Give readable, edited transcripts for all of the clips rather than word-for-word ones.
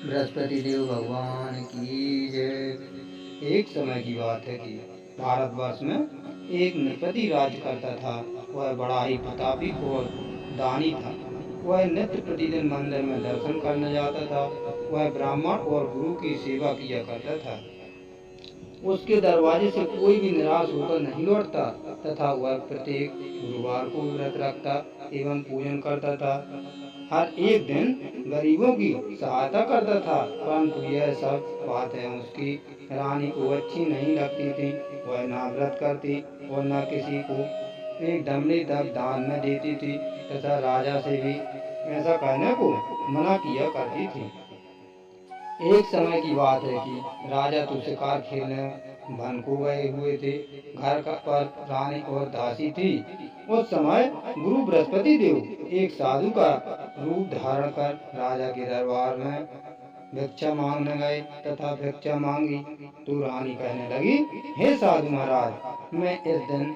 बृहस्पति देव भगवान की जय। एक समय की बात है कि भारतवर्ष में एक नृपति राज्य करता था। वह बड़ा ही प्रतापी और दानी था। वह नित्य प्रतिदिन मंदिर में दर्शन करने जाता था। वह ब्राह्मण और गुरु की सेवा किया करता था। उसके दरवाजे से कोई भी निराश होकर नहीं लौटता तथा वह प्रत्येक गुरुवार को व्रत रखता एवं पूजन करता था। हर एक दिन गरीबों की सहायता करता था, परंतु यह सब बातें उसकी रानी को अच्छी नहीं लगती थी। वह ना व्रत करती और न किसी को एक दमड़ी तक दान में देती थी तथा राजा से भी ऐसा करने को मना किया करती थी। एक समय की बात है कि राजा तो शिकार खेलने वन को गए हुए थे। घर पर रानी और दासी थी। उस समय गुरु बृहस्पति देव एक साधु का रूप धारण कर राजा के दरबार में भिक्षा मांगने गए तथा भिक्षा मांगी तो रानी कहने लगी, हे साधु महाराज, मैं इस दिन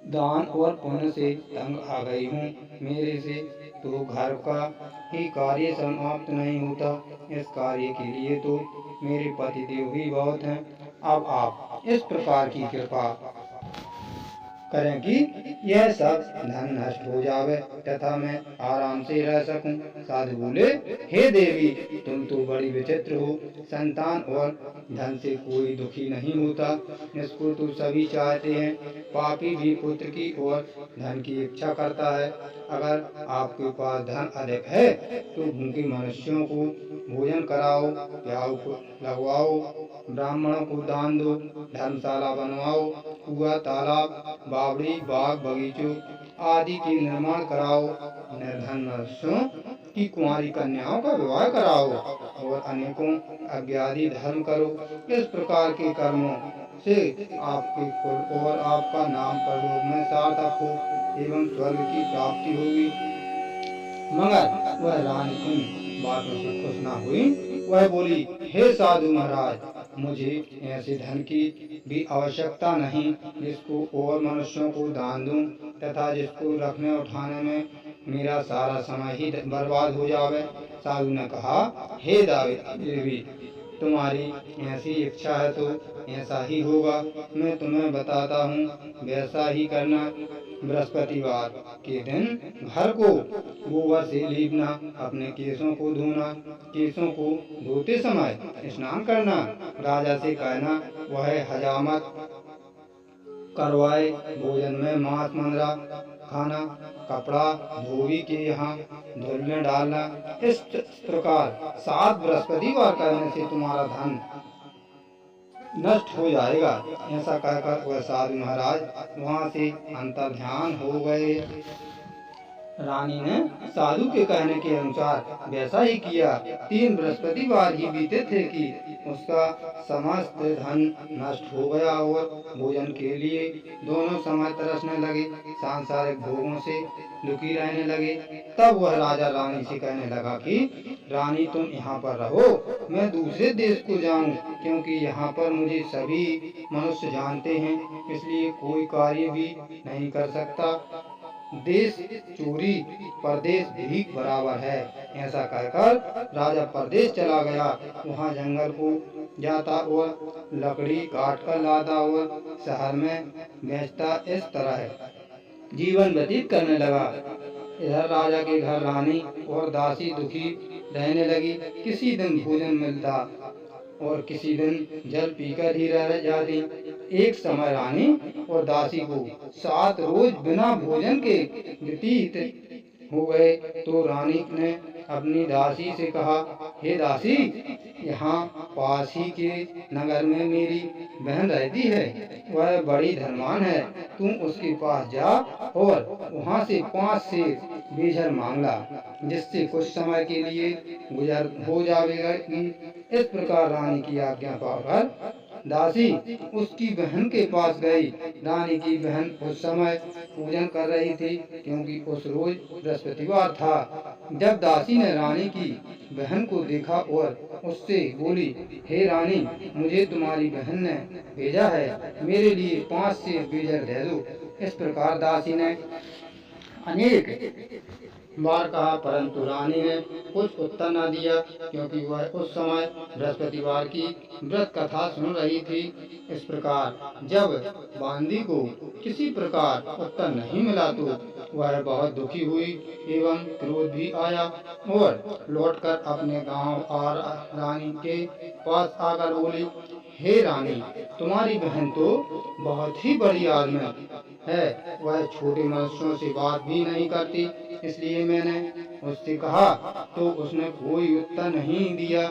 दान और पुण्य से तंग आ गई हूँ। मेरे से तो घर का ही कार्य समाप्त नहीं होता। इस कार्य के लिए तो मेरे पतिदेव ही बहुत हैं। अब आप इस प्रकार की कृपा करें कि यह सब धन नष्ट हो जावे तथा मैं आराम से रह सकूं। साधु बोले, हे देवी, तुम तो बड़ी विचित्र हो। संतान और धन से कोई दुखी नहीं होता, इसको तो सभी चाहते हैं। पापी भी पुत्र की और धन की इच्छा करता है। अगर आपके पास धन अधिक है तो भूखे मनुष्यों को भोजन कराओ, प्याऊ को लगवाओ, ब्राह्मणों को दान दो, धर्मशाला बनवाओ, कुआ, तालाब, बावड़ी, बाग, बगीचों आदि के निर्माण कराओ, निर्धन मनुष्यों की कुंवारी कन्याओं का विवाह कराओ और अनेकों अज्ञादी धर्म करो। इस प्रकार के कर्मों से आपके कुल और आपका नाम परलोक में सार्थक हो एवं स्वर्ग की प्राप्ति होगी। मगर वह रानी उन बातों से खुश न हुई। वह बोली, हे साधु महाराज, मुझे ऐसे धन की भी आवश्यकता नहीं जिसको और मनुष्यों को दान दूं तथा जिसको रखने उठाने में मेरा सारा समय ही बर्बाद हो जावे। साधु ने कहा, हे देवी, तुम्हारी ऐसी इच्छा है तो ऐसा ही होगा। मैं तुम्हें बताता हूँ, वैसा ही करना। बृहस्पतिवार के दिन घर को गोबर से लीपना, अपने केसों को धोना, केसों को धोते समय स्नान करना, राजा से कहना वह हजामत करवाए, भोजन में मांस मंद्रा खाना, कपड़ा धोबी के यहाँ धुलने डालना। इस प्रकार 7 बृहस्पतिवार करने से तुम्हारा धन नष्ट हो जाएगा। ऐसा कहकर वह साधु महाराज वहां से अंतर्ध्यान हो गए। रानी ने साधु के कहने के अनुसार वैसा ही किया। 3 बृहस्पतिवार ही बीते थे कि उसका समस्त धन नष्ट हो गया और भोजन के लिए दोनों समय तरसने लगे, सांसारिक भोगों से दुखी रहने लगे। तब वह राजा रानी से कहने लगा कि रानी, तुम यहाँ पर रहो, मैं दूसरे देश को जाऊं, क्योंकि यहाँ पर मुझे सभी मनुष्य जानते हैं, इसलिए कोई कार्य भी नहीं कर सकता। देश चोरी परदेश भीख बराबर है। ऐसा कहकर राजा परदेश चला गया। वहाँ जंगल को जाता और लकड़ी काट कर लाता और शहर में बेचता। इस तरह जीवन व्यतीत करने लगा। इधर राजा के घर रानी और दासी दुखी रहने लगी। किसी दिन भोजन मिलता और किसी दिन जल पीकर ही रह जाती। एक समय रानी और दासी को 7 रोज बिना भोजन के व्यतीत हो गए तो रानी ने अपनी दासी से कहा, हे दासी, यहाँ पास ही के नगर में मेरी बहन रहती है, वह बड़ी धनवान है। तुम उसके पास जा और वहाँ से 5 सेर बेझर मांग ला, जिससे कुछ समय के लिए गुजर हो जाएगा। इस प्रकार रानी की आज्ञा पाकर दासी उसकी बहन के पास गई। रानी की बहन उस समय पूजन कर रही थी, क्योंकि उस रोज बृहस्पतिवार था। जब दासी ने रानी की बहन को देखा और उससे बोली, हे रानी, मुझे तुम्हारी बहन ने भेजा है, मेरे लिए 5 सेर बेझर दे दो। इस प्रकार दासी ने अनेक बार कहा, परंतु रानी ने कुछ उत्तर न दिया, क्योंकि वह उस समय बृहस्पतिवार की व्रत कथा सुन रही थी। इस प्रकार जब बांदी को किसी प्रकार उत्तर नहीं मिला तो वह बहुत दुखी हुई एवं क्रोध भी आया और लौटकर अपने गांव और रानी के पास आकर बोली, हे रानी, तुम्हारी बहन तो बहुत ही बड़ी आदमी है, वह छोटे मनुष्यों से बात भी नहीं करती, इसलिए मैंने उससे कहा तो उसने कोई उत्तर नहीं दिया।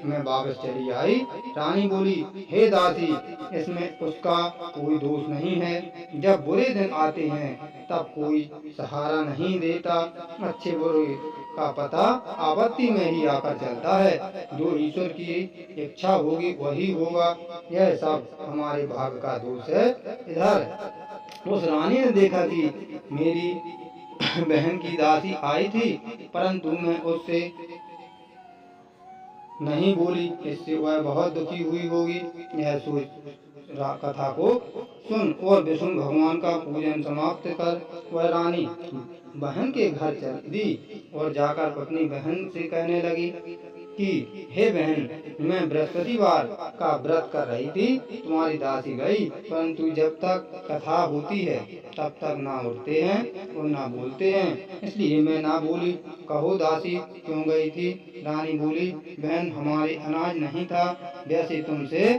मैं वापस चली आई। रानी बोली, हे दासी, इसमें उसका कोई दोष नहीं है। जब बुरे दिन आते हैं तब कोई सहारा नहीं देता, अच्छे बुरे का पता आपत्ति में ही आकर चलता है। जो ईश्वर की इच्छा होगी वही होगा, यह सब हमारे भाग्य का दोष है। इधर उस रानी ने देखा कि मेरी बहन की दासी आई थी, परंतु मैं उससे नहीं बोली, इससे वह बहुत दुखी हुई होगी। यह सोच कथा को सुन और विष्णु भगवान का पूजन समाप्त कर वह रानी बहन के घर चल दी और जाकर अपनी बहन से कहने लगी कि हे बहन, मैं बृहस्पतिवार का व्रत कर रही थी, तुम्हारी दासी गई, परंतु जब तक कथा होती है तब तक ना उठते हैं और ना बोलते हैं, इसलिए मैं ना बोली। कहो दासी, क्यों गई थी? रानी बोली, बहन, हमारे अनाज नहीं था, वैसे तुमसे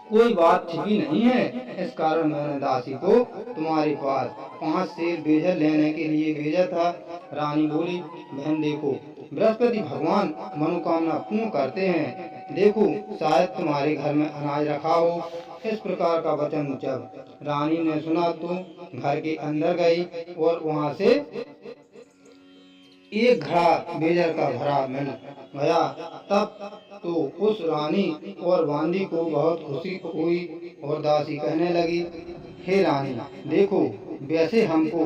कोई बात छिपी नहीं है, इस कारण मैंने दासी को तुम्हारे पास 5 सेर बेजल लेने के लिए भेजा था। रानी बोली, बहन देखो, बृहस्पति भगवान मनोकामना पूर्ण करते हैं, देखो शायद तुम्हारे घर में अनाज रखा हो। इस प्रकार का वचन जब रानी ने सुना तो घर के अंदर गई और वहां से एक घड़ा बेजर का भरा मिल गया। तब तो उस रानी और बांदी को बहुत खुशी हुई और दासी कहने लगी, हे रानी, देखो, वैसे हमको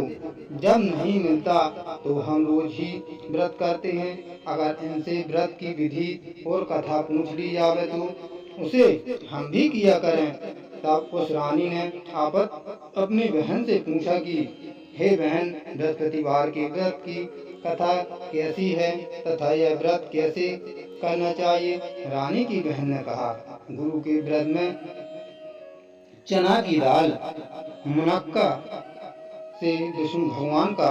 जब नहीं मिलता तो हम रोज ही व्रत करते हैं, अगर इनसे व्रत की विधि और कथा पूछ ली जावे तो उसे हम भी किया करें। तब उस रानी ने अपनी बहन से पूछा कि हे बहन, बृहस्पतिवार के व्रत की कथा कैसी है तथा यह व्रत कैसे करना चाहिए? रानी की बहन ने कहा, गुरु के व्रत में चना की दाल, मुनक्का से विष्णु भगवान का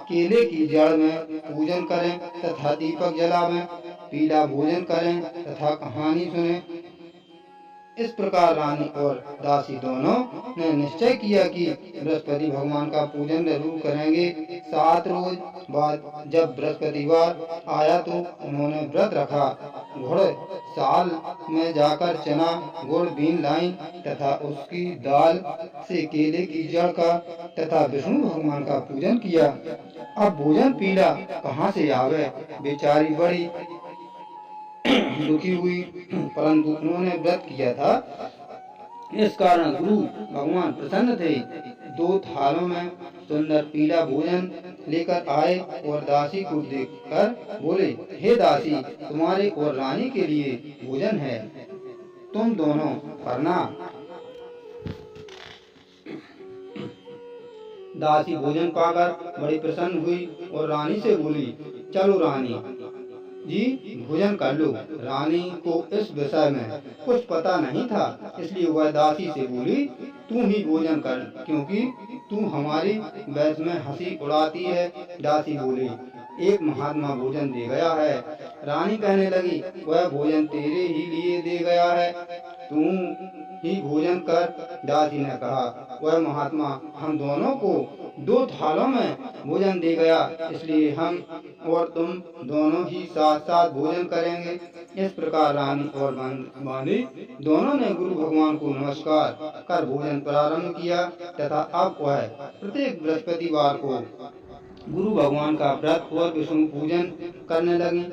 केले की जड़ में पूजन करें तथा दीपक जलावें, पीला भोजन करें तथा कहानी सुने। इस प्रकार रानी और दासी दोनों ने निश्चय किया कि बृहस्पति भगवान का पूजन जरूर करेंगे। 7 रोज बाद जब बृहस्पतिवार आया तो उन्होंने व्रत रखा। घुड़ साल में जाकर चना गुड़ बीन लाई तथा उसकी दाल से केले की जड़ का तथा विष्णु भगवान का पूजन किया। अब भोजन पीला कहाँ से आवे? बेचारी बड़ी दुखी हुई, परंतु उन्होंने व्रत किया था, इस कारण गुरु भगवान प्रसन्न थे। 2 थालों में सुंदर पीला भोजन लेकर आए और दासी को देखकर बोले, हे दासी, तुम्हारे और रानी के लिए भोजन है, तुम दोनों करना। दासी भोजन पाकर बड़ी प्रसन्न हुई और रानी से बोली, चलो रानी जी, भोजन कर लो। रानी को इस विषय में कुछ पता नहीं था, इसलिए वह दासी से बोली, तू ही भोजन कर, क्योंकि तू हमारी बैठ में हंसी उड़ाती है। दासी बोली, एक महात्मा भोजन दे गया है। रानी कहने लगी, वह भोजन तेरे ही लिए दे गया है, तू ही भोजन कर। दासी ने कहा, वह महात्मा हम दोनों को 2 थालों में भोजन दे गया, इसलिए हम और तुम दोनों ही साथ साथ भोजन करेंगे। इस प्रकार रानी और बांदी दोनों ने गुरु भगवान को नमस्कार कर भोजन प्रारंभ किया तथा अब वह प्रत्येक बृहस्पतिवार को गुरु भगवान का व्रत और विष्णु पूजन करने लगी।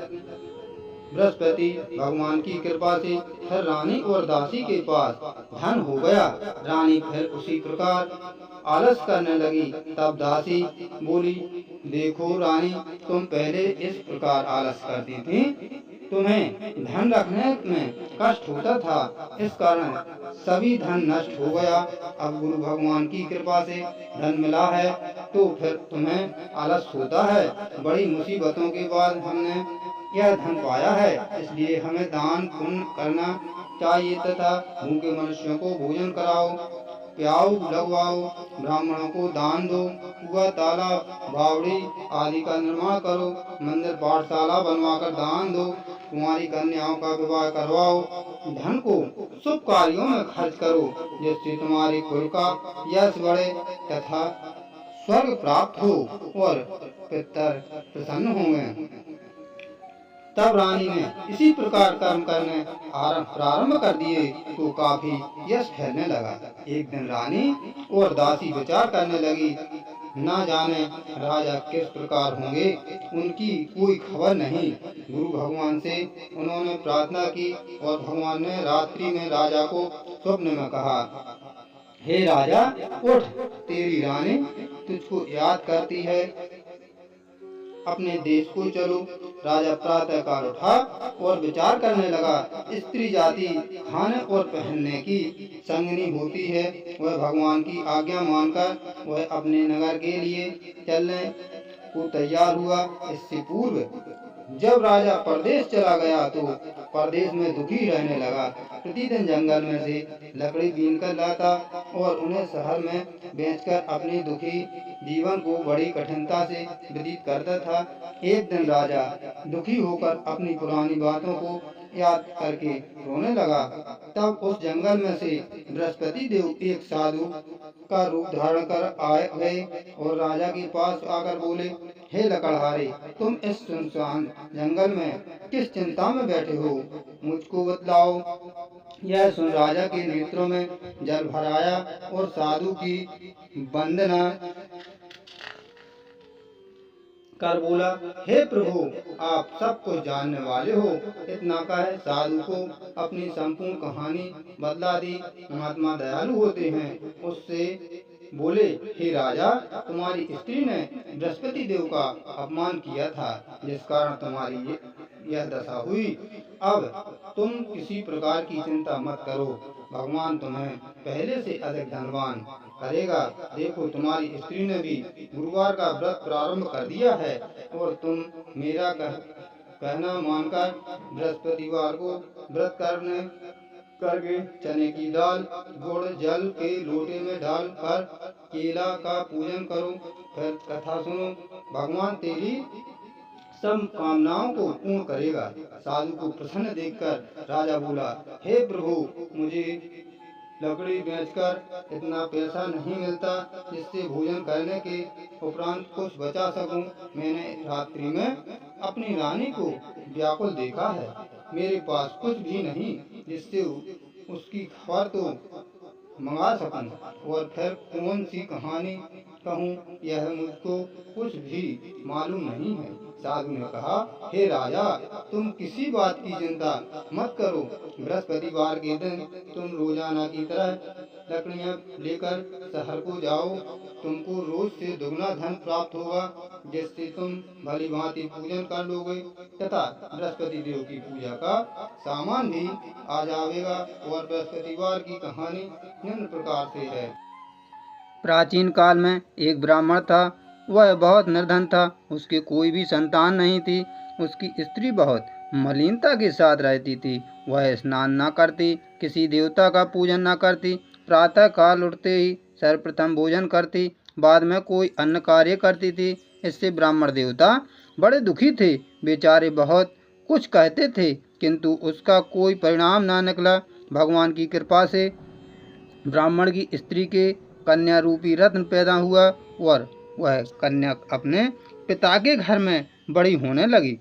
बृहस्पति भगवान की कृपा से फिर रानी और दासी के पास धन हो गया। रानी फिर उसी प्रकार आलस करने लगी। तब दासी बोली, देखो रानी, तुम पहले इस प्रकार आलस करती थी, तुम्हें धन रखने में कष्ट होता था, इस कारण सभी धन नष्ट हो गया। अब गुरु भगवान की कृपा से धन मिला है तो फिर तुम्हें आलस होता है। बड़ी मुसीबतों के बाद हमने यह धन पाया है, इसलिए हमें दान पुण्य करना चाहिए तथा भूखे मनुष्यों को भोजन कराओ, प्याऊ लगवाओ, ब्राह्मणों को दान दो, कुआ तालाब बावड़ी आदि का निर्माण करो, मंदिर पाठशाला बनवाकर दान दो, कुंवारी कन्याओं का विवाह करवाओ, धन को शुभ कार्यों में खर्च करो, जिससे तुम्हारे कुल का यश बढ़े तथा स्वर्ग प्राप्त हो और पितर प्रसन्न होंगे। तब रानी ने इसी प्रकार कर्म करने प्रारंभ कर दिए तो काफी यश फैलने लगा। एक दिन रानी और दासी विचार करने लगी, न जाने राजा किस प्रकार होंगे, उनकी कोई खबर नहीं। गुरु भगवान से उन्होंने प्रार्थना की और भगवान ने रात्रि में राजा को स्वप्न में कहा, हे राजा उठ, तेरी रानी तुझको याद करती है, अपने देश को चलो। राजा प्रातः काल उठा और विचार करने लगा, स्त्री जाति खाने और पहनने की संगनी होती है। वह भगवान की आज्ञा मानकर वह अपने नगर के लिए चलने को तैयार हुआ। इससे पूर्व जब राजा परदेश चला गया तो परदेश में दुखी रहने लगा। प्रतिदिन जंगल में से लकड़ी बीन कर लाता और उन्हें शहर में बेचकर अपनी दुखी जीवन को बड़ी कठिनता से व्यतीत करता था। एक दिन राजा दुखी होकर अपनी पुरानी बातों को याद करके रोने लगा। तब उस जंगल में से बृहस्पति देव एक साधु का रूप धारण कर आए गए और राजा के पास आकर बोले, हे लकड़हारे, तुम इस सुनसान जंगल में किस चिंता में बैठे हो, मुझको बतलाओ। यह सुन राजा के नेत्रों में जल भर आया और साधु की वंदना कर बोला, हे प्रभु, आप सब कुछ जानने वाले हो। इतना कहे साधु को अपनी संपूर्ण कहानी बतला दी। महात्मा दयालु होते हैं। उससे बोले, हे राजा, तुम्हारी स्त्री ने बृहस्पति देव का अपमान किया था, जिस कारण तुम्हारी यह दशा हुई। अब तुम किसी प्रकार की चिंता मत करो, भगवान तुम्हें पहले से अधिक धनवान करेगा। देखो, तुम्हारी स्त्री ने भी गुरुवार का व्रत प्रारंभ कर दिया है और तुम मेरा कहना मानकर बृहस्पतिवार को व्रत करके चने की दाल गुड़ जल के लोटे में डालकर केला का पूजन करो। फिर कथा सुनो, भगवान तेरी सब कामनाओं को पूर्ण करेगा। साधु को प्रसन्न देखकर राजा बोला, हे प्रभु, मुझे लकड़ी बेचकर इतना पैसा नहीं मिलता जिससे भोजन करने के उपरांत कुछ बचा सकूं। मैंने रात्रि में अपनी रानी को व्याकुल देखा है, मेरे पास कुछ भी नहीं जिससे उसकी खबर तो मंगा सकूं। और फिर कौन सी कहानी कहूं, यह मुझको कुछ भी मालूम नहीं है। साधु ने कहा, हे राजा, तुम किसी बात की चिंता मत करो। बृहस्पतिवार के दिन तुम रोजाना की तरह लकड़ियां लेकर शहर को जाओ। तुमको रोज से दुगना धन प्राप्त होगा, जिससे तुम भली भांति पूजन कर लोगे तथा बृहस्पति देव की पूजा का सामान भी आ जाएगा। और बृहस्पतिवार की कहानी निम्न प्रकार से है। प्राचीन काल में एक ब्राह्मण था। वह बहुत निर्धन था। उसकी कोई भी संतान नहीं थी। उसकी स्त्री बहुत मलिनता के साथ रहती थी। वह स्नान न करती, किसी देवता का पूजन न करती, प्रातः काल उठते ही सर्वप्रथम भोजन करती, बाद में कोई अन्य कार्य करती थी। इससे ब्राह्मण देवता बड़े दुखी थे। बेचारे बहुत कुछ कहते थे, किंतु उसका कोई परिणाम न निकला। भगवान की कृपा से ब्राह्मण की स्त्री के कन्या रूपी रत्न पैदा हुआ और वह कन्या अपने पिता के घर में बड़ी होने लगी।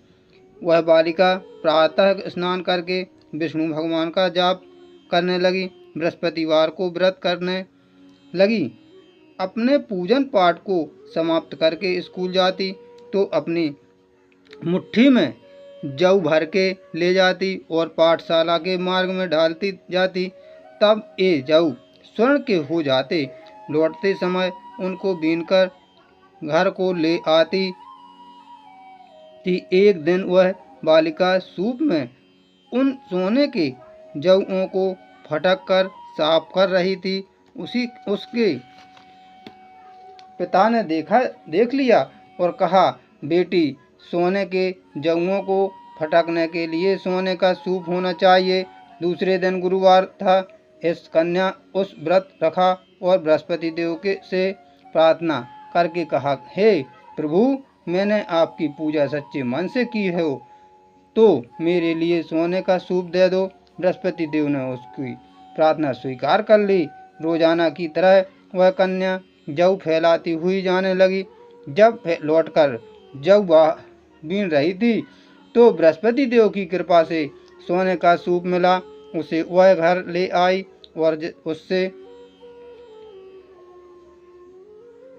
वह बालिका प्रातः स्नान करके विष्णु भगवान का जाप करने लगी, बृहस्पतिवार को व्रत करने लगी। अपने पूजन पाठ को समाप्त करके स्कूल जाती तो अपनी मुट्ठी में जौ भर के ले जाती और पाठशाला के मार्ग में डालती जाती। तब ये जौ स्वर्ण के हो जाते। लौटते समय उनको बीनकर घर को ले आती थी। एक दिन वह बालिका सूप में उन सोने के जौओं को फटक कर साफ कर रही थी। उसके पिता ने देख लिया और कहा, बेटी, सोने के जौओं को फटकने के लिए सोने का सूप होना चाहिए। दूसरे दिन गुरुवार था। इस कन्या उस व्रत रखा और बृहस्पति देव से प्रार्थना करके कहा, हे प्रभु, मैंने आपकी पूजा सच्चे मन से की है, तो मेरे लिए सोने का सूप दे दो। बृहस्पति देव ने उसकी प्रार्थना स्वीकार कर ली। रोजाना की तरह वह कन्या जौ फैलाती हुई जाने लगी। जब लौटकर जौ बीन रही थी तो बृहस्पति देव की कृपा से सोने का सूप मिला। उसे वह घर ले आई और उससे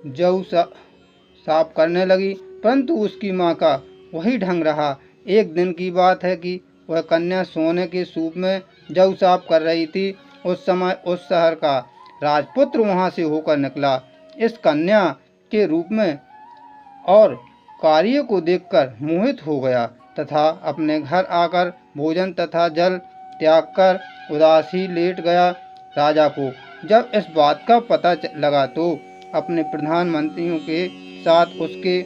जौ साफ करने लगी, परंतु उसकी माँ का वही ढंग रहा। एक दिन की बात है कि वह कन्या सोने के सूप में जौ साफ कर रही थी। उस समय उस शहर का राजपुत्र वहां से होकर निकला। इस कन्या के रूप में और कार्य को देखकर मोहित हो गया तथा अपने घर आकर भोजन तथा जल त्याग कर उदास ही लेट गया। राजा को जब इस बात का पता लगा तो अपने प्रधानमंत्रियों के साथ उसके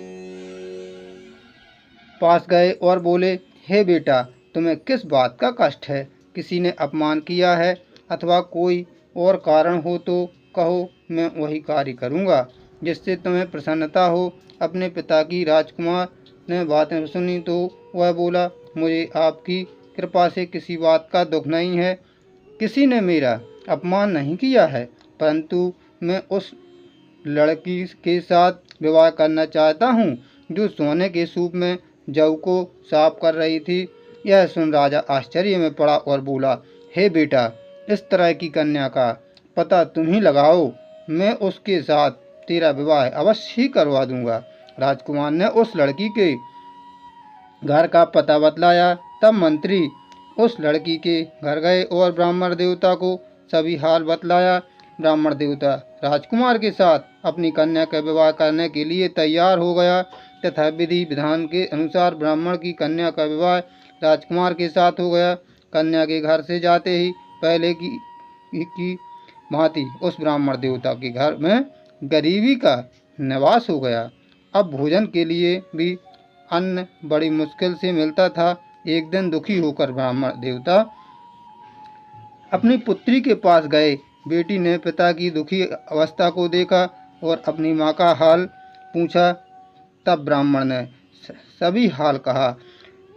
पास गए और बोले, हे बेटा, तुम्हें किस बात का कष्ट है? किसी ने अपमान किया है अथवा कोई और कारण हो तो कहो, मैं वही कार्य करूँगा जिससे तुम्हें प्रसन्नता हो। अपने पिता की राजकुमार ने बातें सुनी तो वह बोला, मुझे आपकी कृपा से किसी बात का दुख नहीं है। किसी ने मेरा अपमान नहीं किया है, परंतु मैं उस लड़की के साथ विवाह करना चाहता हूँ जो सोने के सूप में जौ को साफ कर रही थी। यह सुन राजा आश्चर्य में पड़ा और बोला, हे बेटा, इस तरह की कन्या का पता तुम ही लगाओ, मैं उसके साथ तेरा विवाह अवश्य ही करवा दूंगा। राजकुमार ने उस लड़की के घर का पता बतलाया। तब मंत्री उस लड़की के घर गए और ब्राह्मण देवता को सभी हाल बतलाया। ब्राह्मण देवता राजकुमार के साथ अपनी कन्या का विवाह करने के लिए तैयार हो गया तथा विधि विधान के अनुसार ब्राह्मण की कन्या का विवाह राजकुमार के साथ हो गया। कन्या के घर से जाते ही पहले की भांति उस ब्राह्मण देवता के घर में गरीबी का निवास हो गया। अब भोजन के लिए भी अन्न बड़ी मुश्किल से मिलता था। एक दिन दुखी होकर ब्राह्मण देवता अपनी पुत्री के पास गए। बेटी ने पिता की दुखी अवस्था को देखा और अपनी माँ का हाल पूछा। तब ब्राह्मण ने सभी हाल कहा।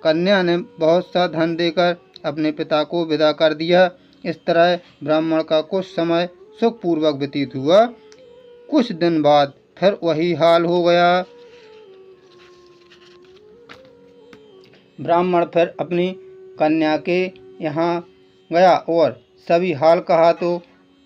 कन्या ने बहुत सा धन देकर अपने पिता को विदा कर दिया। इस तरह ब्राह्मण का कुछ समय सुखपूर्वक व्यतीत हुआ। कुछ दिन बाद फिर वही हाल हो गया। ब्राह्मण फिर अपनी कन्या के यहाँ गया और सभी हाल कहा तो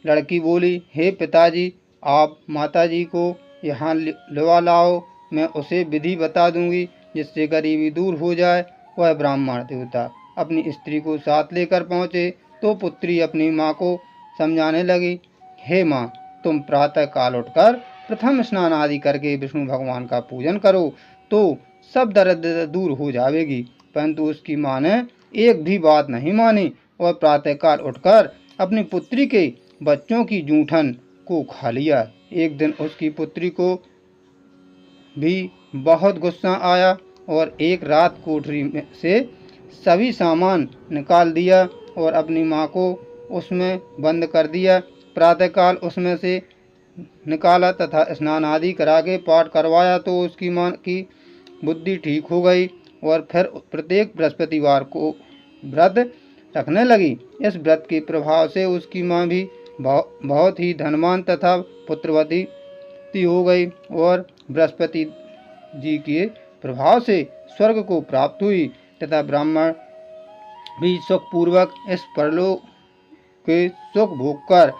लड़की बोली, हे पिताजी, आप माताजी को यहाँ लिवा लाओ, मैं उसे विधि बता दूंगी जिससे गरीबी दूर हो जाए। वह ब्राह्मण देवता अपनी स्त्री को साथ लेकर पहुँचे तो पुत्री अपनी माँ को समझाने लगी, हे माँ, तुम प्रातः काल उठकर प्रथम स्नान आदि करके विष्णु भगवान का पूजन करो तो सब दर्द दूर हो जाएगी। परंतु उसकी माँ ने एक भी बात नहीं मानी और प्रातःकाल उठकर अपनी पुत्री के बच्चों की जूठन को खा लिया। एक दिन उसकी पुत्री को भी बहुत गुस्सा आया और एक रात कोठरी में से सभी सामान निकाल दिया और अपनी माँ को उसमें बंद कर दिया। प्रातःकाल उसमें से निकाला तथा स्नान आदि करा के पाठ करवाया तो उसकी माँ की बुद्धि ठीक हो गई और फिर प्रत्येक बृहस्पतिवार को व्रत रखने लगी। इस व्रत के प्रभाव से उसकी माँ भी बहुत ही धनवान तथा पुत्रवती हो गई और बृहस्पति जी के प्रभाव से स्वर्ग को प्राप्त हुई तथा ब्राह्मण भी सुखपूर्वक इस परलोक के सुख भोग कर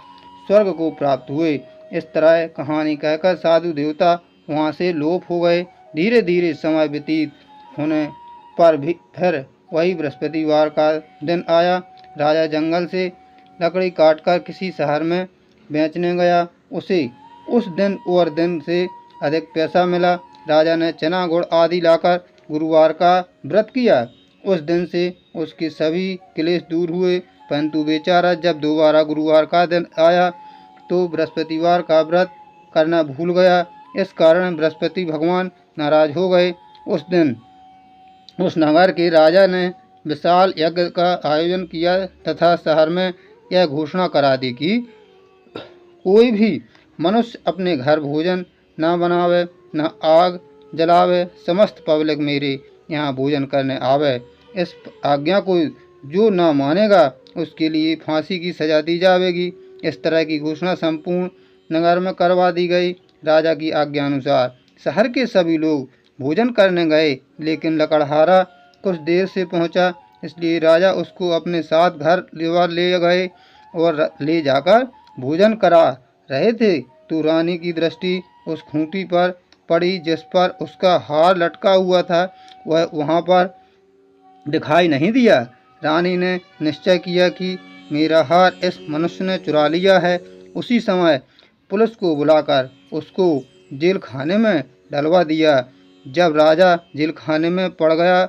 स्वर्ग को प्राप्त हुए। इस तरह कहानी कहकर साधु देवता वहाँ से लोप हो गए। धीरे धीरे समय व्यतीत होने पर भी फिर वही बृहस्पतिवार का दिन आया। राजा जंगल से लकड़ी काटकर किसी शहर में बेचने गया। उसे उस दिन और दिन से अधिक पैसा मिला। राजा ने चना गुड़ आदि लाकर गुरुवार का व्रत किया। उस दिन से उसके सभी क्लेश दूर हुए। परंतु बेचारा जब दोबारा गुरुवार का दिन आया तो बृहस्पतिवार का व्रत करना भूल गया। इस कारण बृहस्पति भगवान नाराज हो गए। उस दिन उस नगर के राजा ने विशाल यज्ञ का आयोजन किया तथा शहर में यह घोषणा करा दी कि कोई भी मनुष्य अपने घर भोजन न बनावे, न आग जलावे, समस्त पब्लिक मेरे यहाँ भोजन करने आवे। इस आज्ञा को जो न मानेगा उसके लिए फांसी की सजा दी जाएगी। इस तरह की घोषणा संपूर्ण नगर में करवा दी गई। राजा की आज्ञा अनुसार शहर के सभी लोग भोजन करने गए, लेकिन लकड़हारा कुछ देर से पहुंचा, इसलिए राजा उसको अपने साथ घर ले गए और ले जाकर भोजन करा रहे थे तो रानी की दृष्टि उस खूंटी पर पड़ी जिस पर उसका हार लटका हुआ था। वह वहां पर दिखाई नहीं दिया। रानी ने निश्चय किया कि मेरा हार इस मनुष्य ने चुरा लिया है। उसी समय पुलिस को बुलाकर उसको जेल खाने में डलवा दिया। जब राजा जेल खाने में पड़ गया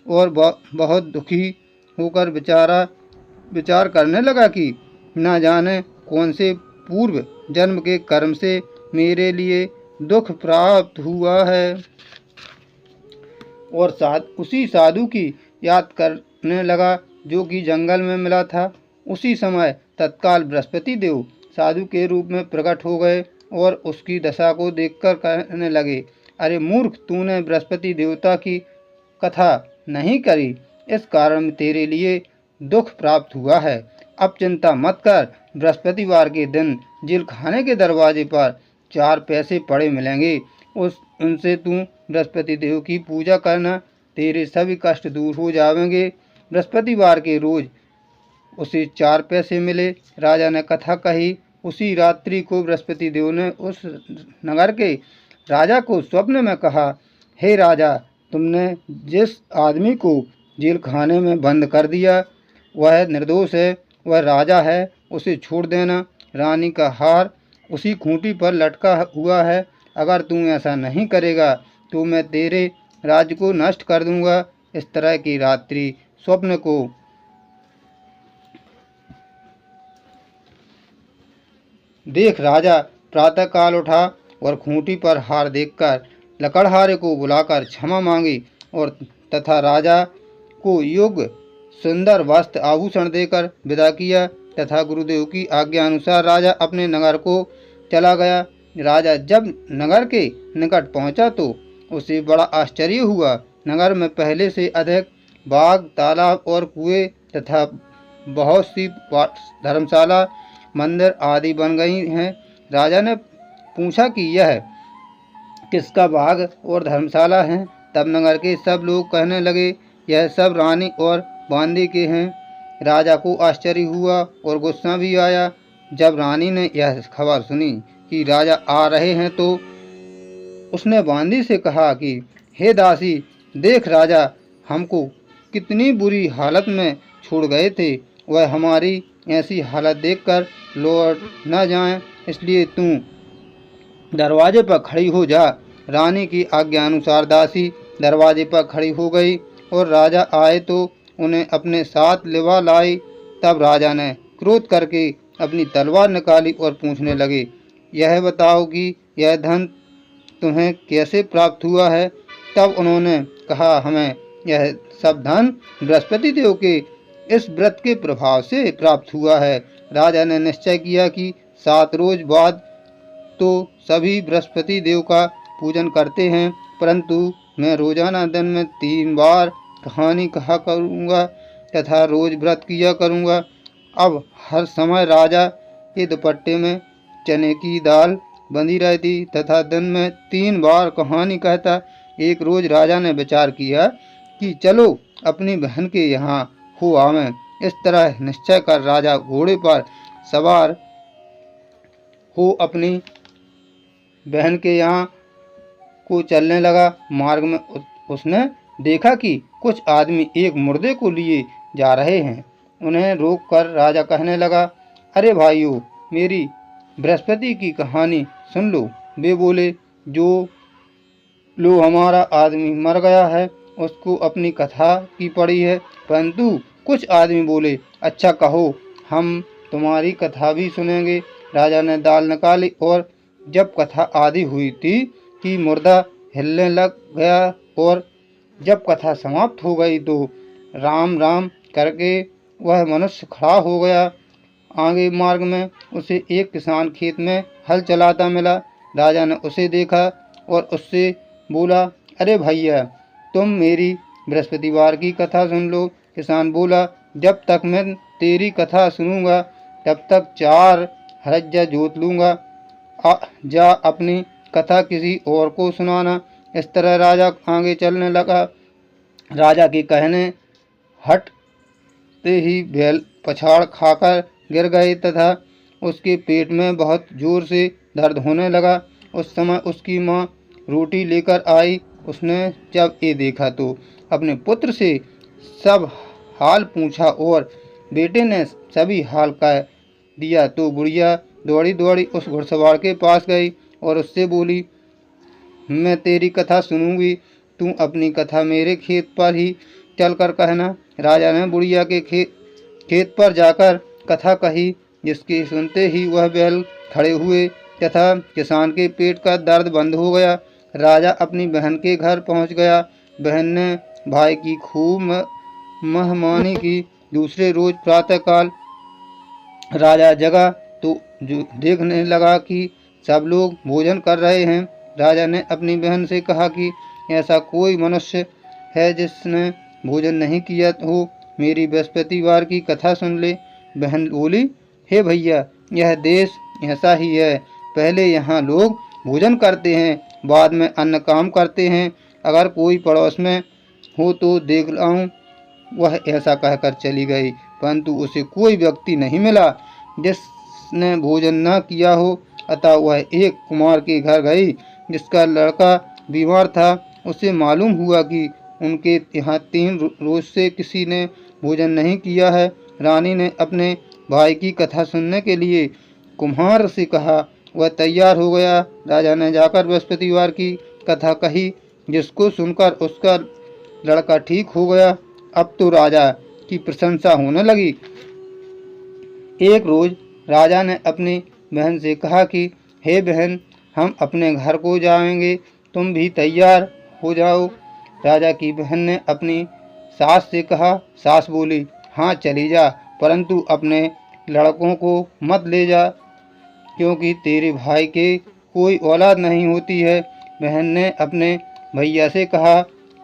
और बहुत दुखी होकर विचार करने लगा कि न जाने कौन से पूर्व जन्म के कर्म से मेरे लिए दुख प्राप्त हुआ है, और उसी साधु की याद करने लगा जो कि जंगल में मिला था। उसी समय तत्काल बृहस्पति देव साधु के रूप में प्रकट हो गए और उसकी दशा को देखकर कहने लगे, अरे मूर्ख, तूने बृहस्पति देवता की कथा नहीं करी, इस कारण तेरे लिए दुख प्राप्त हुआ है। अब चिंता मत कर, बृहस्पतिवार के दिन जेल खाने के दरवाजे पर 4 पैसे पड़े मिलेंगे, उनसे तू बृहस्पति देव की पूजा करना, तेरे सभी कष्ट दूर हो जाएंगे। बृहस्पतिवार के रोज उसे 4 पैसे मिले। राजा ने कथा कही। उसी रात्रि को बृहस्पति देव ने उस नगर के राजा को स्वप्न में कहा, हे राजा, तुमने जिस आदमी को जेल खाने में बंद कर दिया वह निर्दोष है, वह राजा है, उसे छोड़ देना। रानी का हार उसी खूंटी पर लटका हुआ है। अगर तू ऐसा नहीं करेगा तो मैं तेरे राज्य को नष्ट कर दूंगा। इस तरह की रात्रि स्वप्न को देख राजा प्रातःकाल उठा और खूंटी पर हार देखकर लकड़हारे को बुलाकर क्षमा मांगी और तथा राजा को योग्य सुंदर वस्त्र आभूषण देकर विदा किया तथा गुरुदेव की आज्ञा अनुसार राजा अपने नगर को चला गया। राजा जब नगर के निकट पहुंचा तो उसे बड़ा आश्चर्य हुआ। नगर में पहले से अधिक बाग, तालाब और कुएं तथा बहुत सी धर्मशाला, मंदिर आदि बन गई हैं। राजा ने पूछा कि यह किसका बाग और धर्मशाला है। तब नगर के सब लोग कहने लगे, यह सब रानी और बांदी के हैं। राजा को आश्चर्य हुआ और गुस्सा भी आया। जब रानी ने यह खबर सुनी कि राजा आ रहे हैं तो उसने बांदी से कहा कि हे दासी, देख राजा हमको कितनी बुरी हालत में छोड़ गए थे। वह हमारी ऐसी हालत देखकर लौट न जाएं, इसलिए तू दरवाजे पर खड़ी हो जा। रानी की आज्ञा अनुसार दासी दरवाजे पर खड़ी हो गई और राजा आए तो उन्हें अपने साथ लिवा लाई। तब राजा ने क्रोध करके अपनी तलवार निकाली और पूछने लगे, यह बताओ कि यह धन तुम्हें कैसे प्राप्त हुआ है। तब उन्होंने कहा, हमें यह सब धन बृहस्पति देव के इस व्रत के प्रभाव से प्राप्त हुआ है। राजा ने निश्चय किया कि 7 रोज बाद तो सभी बृहस्पति देव का पूजन करते हैं, परंतु मैं रोजाना दिन में 3 बार कहानी कहा करूँगा तथा रोज व्रत किया करूँगा। अब हर समय राजा के दुपट्टे में चने की दाल बंधी रहती तथा दिन में 3 बार कहानी कहता। एक रोज राजा ने विचार किया कि चलो अपनी बहन के यहाँ हो आवें। इस तरह निश्चय कर राजा घोड़े पर सवार हो अपनी बहन के यहाँ को चलने लगा। मार्ग में उसने देखा कि कुछ आदमी एक मुर्दे को लिए जा रहे हैं। उन्हें रोककर राजा कहने लगा, अरे भाइयों, मेरी बृहस्पति की कहानी सुन लो। वे बोले, जो लो हमारा आदमी मर गया है, उसको अपनी कथा की पड़ी है, परंतु कुछ आदमी बोले, अच्छा कहो, हम तुम्हारी कथा भी सुनेंगे। राजा ने दाल निकाली और जब कथा आदि हुई थी कि मुर्दा हिलने लग गया और जब कथा समाप्त हो गई तो राम राम करके वह मनुष्य खड़ा हो गया। आगे मार्ग में उसे एक किसान खेत में हल चलाता मिला। राजा ने उसे देखा और उससे बोला, अरे भैया, तुम मेरी बृहस्पतिवार की कथा सुन लो। किसान बोला, जब तक मैं तेरी कथा सुनूंगा तब तक 4 हरज्जा जोत लूंगा। जा अपनी कथा किसी और को सुनाना। इस तरह राजा आगे चलने लगा। राजा के कहने हटते ही बैल पछाड़ खाकर गिर गए तथा उसके पेट में बहुत जोर से दर्द होने लगा। उस समय उसकी माँ रोटी लेकर आई। उसने जब ये देखा तो अपने पुत्र से सब हाल पूछा और बेटे ने सभी हाल कह दिया तो बुढ़िया दौड़ी दौड़ी उस घुड़सवार के पास गई और उससे बोली, मैं तेरी कथा सुनूंगी, तू अपनी कथा मेरे खेत पर ही चलकर कहना। राजा ने बुढ़िया के खेत पर जाकर कथा कही, जिसके सुनते ही वह बैल खड़े हुए तथा किसान के पेट का दर्द बंद हो गया। राजा अपनी बहन के घर पहुंच गया। बहन ने भाई की खूब मेहमानी की। दूसरे रोज प्रातःकाल राजा जगा तो देखने लगा कि सब लोग भोजन कर रहे हैं। राजा ने अपनी बहन से कहा कि ऐसा कोई मनुष्य है जिसने भोजन नहीं किया हो, मेरी बृहस्पतिवार की कथा सुन ले। बहन बोली, हे भैया, यह देश ऐसा ही है, पहले यहाँ लोग भोजन करते हैं, बाद में अन्य काम करते हैं। अगर कोई पड़ोस में हो तो देख लाऊं। वह ऐसा कहकर चली गई, परंतु उसे कोई व्यक्ति नहीं मिला जिसने भोजन न किया हो। अतः वह एक कुमार के घर गई जिसका लड़का बीमार था। उसे मालूम हुआ कि उनके यहाँ 3 रोज से किसी ने भोजन नहीं किया है। रानी ने अपने भाई की कथा सुनने के लिए कुम्हार से कहा। वह तैयार हो गया। राजा ने जाकर बृहस्पतिवार की कथा कही, जिसको सुनकर उसका लड़का ठीक हो गया। अब तो राजा की प्रशंसा होने लगी। एक रोज राजा ने अपनी बहन से कहा कि हे बहन, हम अपने घर को जाएंगे, तुम भी तैयार हो जाओ। राजा की बहन ने अपनी सास से कहा। सास बोली, हाँ चली जा, परंतु अपने लड़कों को मत ले जा, क्योंकि तेरे भाई के कोई औलाद नहीं होती है। बहन ने अपने भैया से कहा,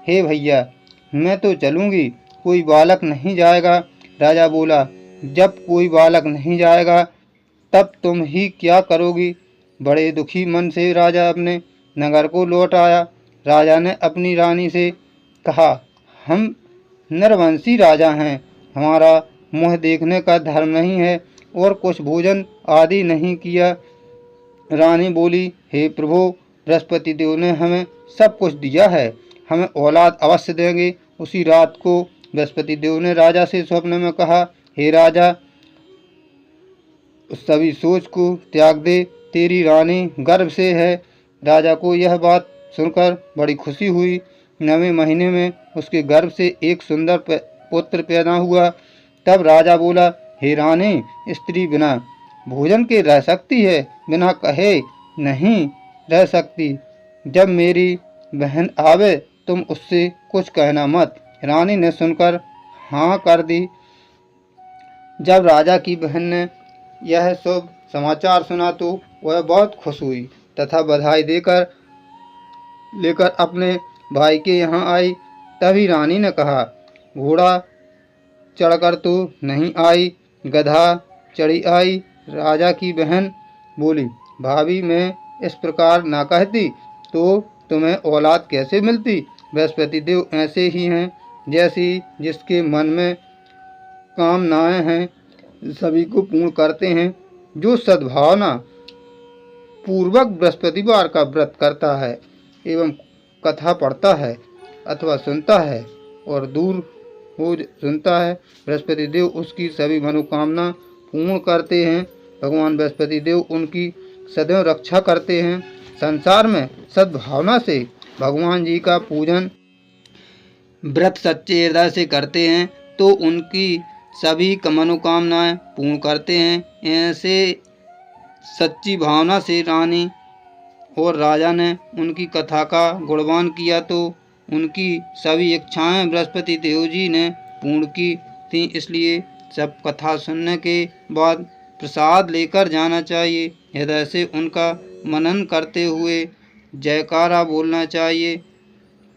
हे भैया, मैं तो चलूँगी, कोई बालक नहीं जाएगा। राजा बोला, जब कोई बालक नहीं जाएगा तब तुम ही क्या करोगी। बड़े दुखी मन से राजा अपने नगर को लौट आया। राजा ने अपनी रानी से कहा, हम नरवंशी राजा हैं, हमारा मुँह देखने का धर्म नहीं है और कुछ भोजन आदि नहीं किया। रानी बोली, हे प्रभु, बृहस्पति देव ने हमें सब कुछ दिया है, हमें औलाद अवश्य देंगे। उसी रात को बृहस्पति देव ने राजा से स्वप्न में कहा, हे राजा, सभी सोच को त्याग दे, तेरी रानी गर्भ से है। राजा को यह बात सुनकर बड़ी खुशी हुई। 9वें महीने में उसके गर्भ से एक सुंदर पुत्र पैदा हुआ। तब राजा बोला, हे रानी, स्त्री बिना भोजन के रह सकती है, बिना कहे नहीं रह सकती। जब मेरी बहन आवे तुम उससे कुछ कहना मत। रानी ने सुनकर हाँ कर दी। जब राजा की बहन ने यह शुभ समाचार सुना तो वह बहुत खुश हुई तथा बधाई लेकर अपने भाई के यहाँ आई। तभी रानी ने कहा, घोड़ा चढ़कर तो नहीं आई, गधा चढ़ी आई। राजा की बहन बोली, भाभी, मैं इस प्रकार ना कहती तो तुम्हें औलाद कैसे मिलती। बृहस्पति देव ऐसे ही हैं, जैसी जिसके मन में कामनाएं हैं सभी को पूर्ण करते हैं। जो सद्भावना पूर्वक बृहस्पतिवार का व्रत करता है एवं कथा पढ़ता है अथवा सुनता है और दूर हो सुनता है, बृहस्पति देव उसकी सभी मनोकामना पूर्ण करते हैं। भगवान बृहस्पति देव उनकी सदैव रक्षा करते हैं। संसार में सद्भावना से भगवान जी का पूजन व्रत सच्चे हृदय से करते हैं तो उनकी सभी मनोकामनाएं पूर्ण करते हैं। ऐसे सच्ची भावना से रानी और राजा ने उनकी कथा का गुणगान किया तो उनकी सभी इच्छाएं बृहस्पति देव जी ने पूर्ण की थी। इसलिए सब कथा सुनने के बाद प्रसाद लेकर जाना चाहिए। हृदय से उनका मनन करते हुए जयकारा बोलना चाहिए।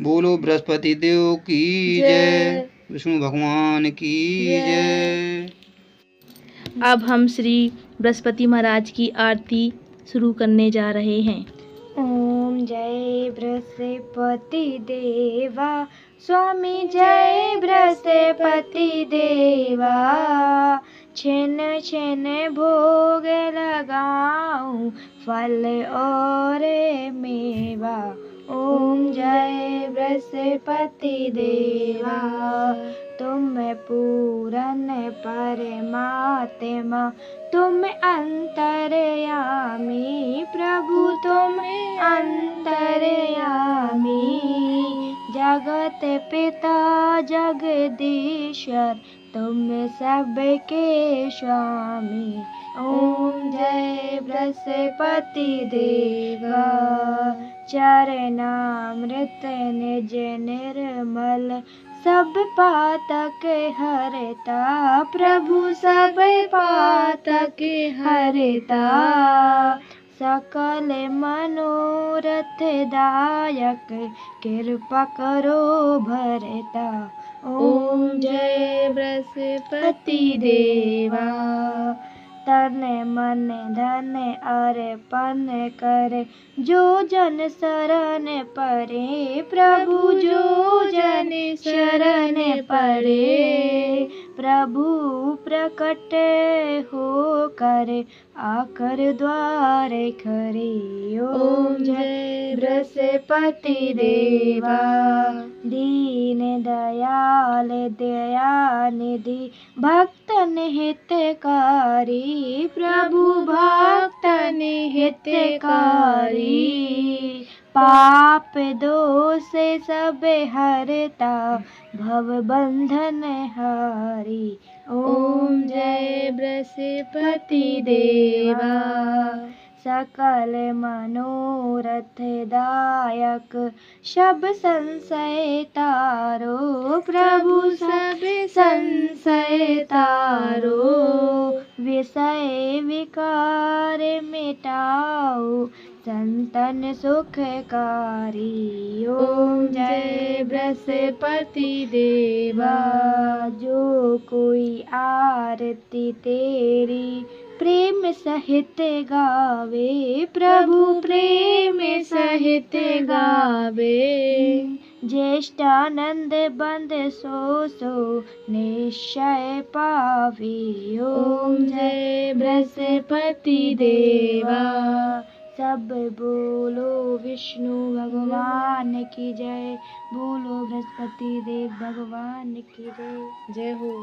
बोलो बृहस्पति देव की जय, विष्णु भगवान की जय। अब हम श्री बृहस्पति महाराज की आरती शुरू करने जा रहे हैं। ओम जय बृहस्पति देवा स्वामी, जय बृहस्पति देवा। छिन छिन भोग लगाऊं फल और मेवा। ओम जय बृहस्पति देवा। तुम पूरन परमात्मा, तुम अंतर्यामी प्रभु, तुम अंतर्यामी। जगत पिता जगदीश्वर, तुम सबके स्वामी। ओम जय बृहस्पति देवा। चरणामृत निज निर्मल, सब पातक हरता प्रभु, सब पातक हरता। सकल मनोरथ दायक, कृपा करो भरता। ओम जय बृहस्पति देवा। तन मन धन अर्पण कर, जो जन शरण पड़े प्रभु, जो जन शरण पड़े। प्रभु प्रकट हो कर, आकर द्वार खड़े। ओम जय बृहस्पति देवा। दीन दयाल दयानिधि, भक्तन हितकारी प्रभु, भक्तन हितकारी। पाप दोष सब हरता, भव बंधन हारी। ओम जय बृहस्पति देवा। सकल मनोरथ दायक, सब संशय तारो प्रभु, सब संशय तारो। विषय विकार मिटाओ, संतन सुखकारी। ओम जय बृहस्पति देवा। जो कोई आरती तेरी प्रेम सहित गावे प्रभु, प्रेम सहित गावे। ज्येष्ठानंद बंद सो सो, निश्चय पावे। ओम जय बृहस्पति देवा। सब बोलो विष्णु भगवान की जय, बोलो बृहस्पति देव भगवान की जय। जय हो।